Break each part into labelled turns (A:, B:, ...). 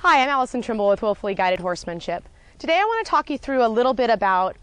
A: Hi, I'm Allison Trimble with Willfully Guided Horsemanship. Today I want to talk you through a little bit about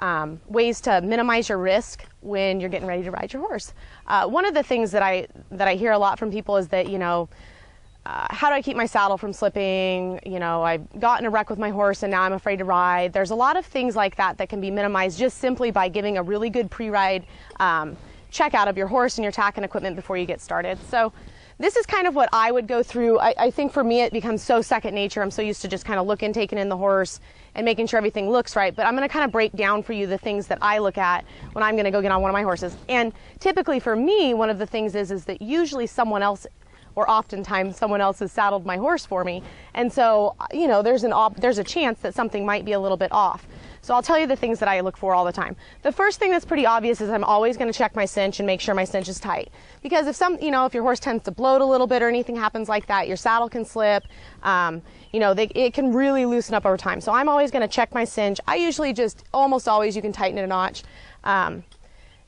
A: ways to minimize your risk when you're getting ready to ride your horse. One of the things that I hear a lot from people is that, how do I keep my saddle from slipping? I've gotten a wreck with my horse and now I'm afraid to ride. There's a lot of things like that that can be minimized just simply by giving a really good pre-ride checkout of your horse and your tack and equipment before you get started. So this is kind of what I would go through. I think for me it becomes so second nature. I'm so used to just kind of looking, taking in the horse and making sure everything looks right. But I'm going to kind of break down for you the things that I look at when I'm going to go get on one of my horses. And typically for me, one of the things is that usually someone else, or oftentimes someone else, has saddled my horse for me. And so, there's a chance that something might be a little bit off. So I'll tell you the things that I look for all the time. The first thing that's pretty obvious is I'm always going to check my cinch and make sure my cinch is tight. Because if your horse tends to bloat a little bit or anything happens like that, your saddle can slip. It can really loosen up over time. So I'm always going to check my cinch. I usually almost always, you can tighten it a notch. I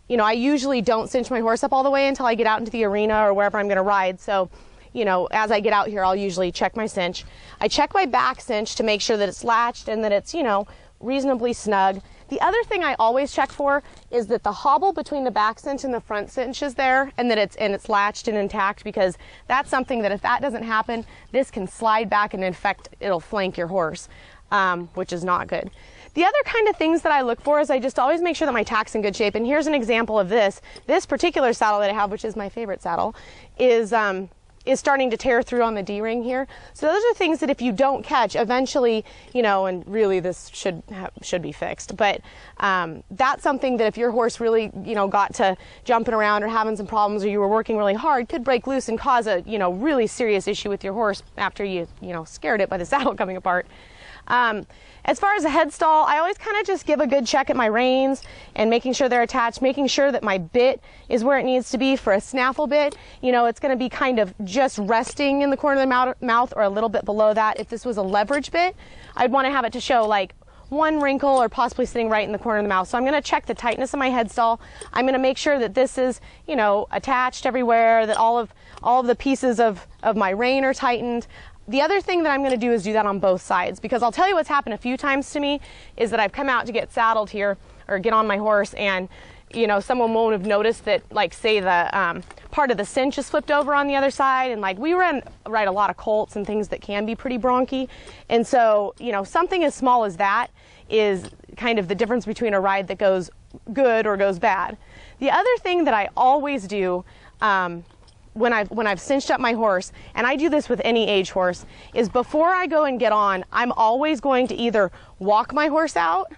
A: usually don't cinch my horse up all the way until I get out into the arena or wherever I'm going to ride. So, as I get out here, I'll usually check my cinch. I check my back cinch to make sure that it's latched and that it's, reasonably snug. The other thing I always check for is that the hobble between the back cinch and the front cinch is there and that it's latched and intact, because that's something that if that doesn't happen, this can slide back and it'll flank your horse, which is not good. The other kind of things that I look for is I just always make sure that my tack's in good shape. And here's an example of this. This particular saddle that I have, which is my favorite saddle, is starting to tear through on the D-ring here. So those are things that if you don't catch, eventually, and really this should be fixed. But that's something that if your horse really, got to jumping around or having some problems, or you were working really hard, could break loose and cause a, really serious issue with your horse after you, scared it by the saddle coming apart. As far as a head stall, I always kind of just give a good check at my reins and making sure they're attached, making sure that my bit is where it needs to be. For a snaffle bit, it's going to be kind of just resting in the corner of the mouth or a little bit below that. If this was a leverage bit, I'd want to have it to show like one wrinkle or possibly sitting right in the corner of the mouth. So I'm going to check the tightness of my head stall. I'm going to make sure that this is, attached everywhere, that all of the pieces of my rein are tightened. The other thing that I'm going to do is do that on both sides, because I'll tell you what's happened a few times to me is that I've come out to get saddled here or get on my horse and, someone won't have noticed that, like, say the part of the cinch is flipped over on the other side. And like we ride a lot of colts and things that can be pretty bronky. And so, something as small as that is kind of the difference between a ride that goes good or goes bad. The other thing that I always do, when I've cinched up my horse, and I do this with any age horse, is before I go and get on, I'm always going to either walk my horse out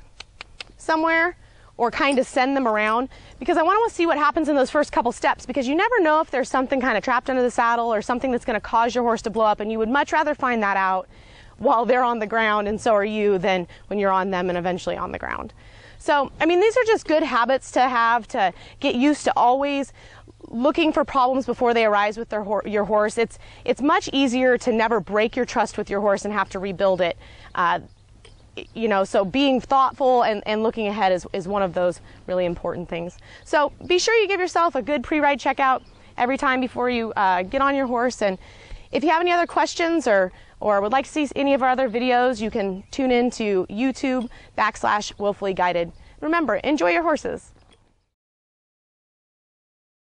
A: somewhere or kind of send them around, because I want to see what happens in those first couple steps, because you never know if there's something kind of trapped under the saddle or something that's going to cause your horse to blow up, and you would much rather find that out while they're on the ground, and so are you, than when you're on them and eventually on the ground. So, these are just good habits to have to get used to, always looking for problems before they arise with your horse. It's much easier to never break your trust with your horse and have to rebuild it. So being thoughtful and looking ahead is one of those really important things. So be sure you give yourself a good pre-ride checkout every time before you get on your horse. And if you have any other questions or would like to see any of our other videos, you can tune in to YouTube /Willfully Guided. Remember, enjoy your horses.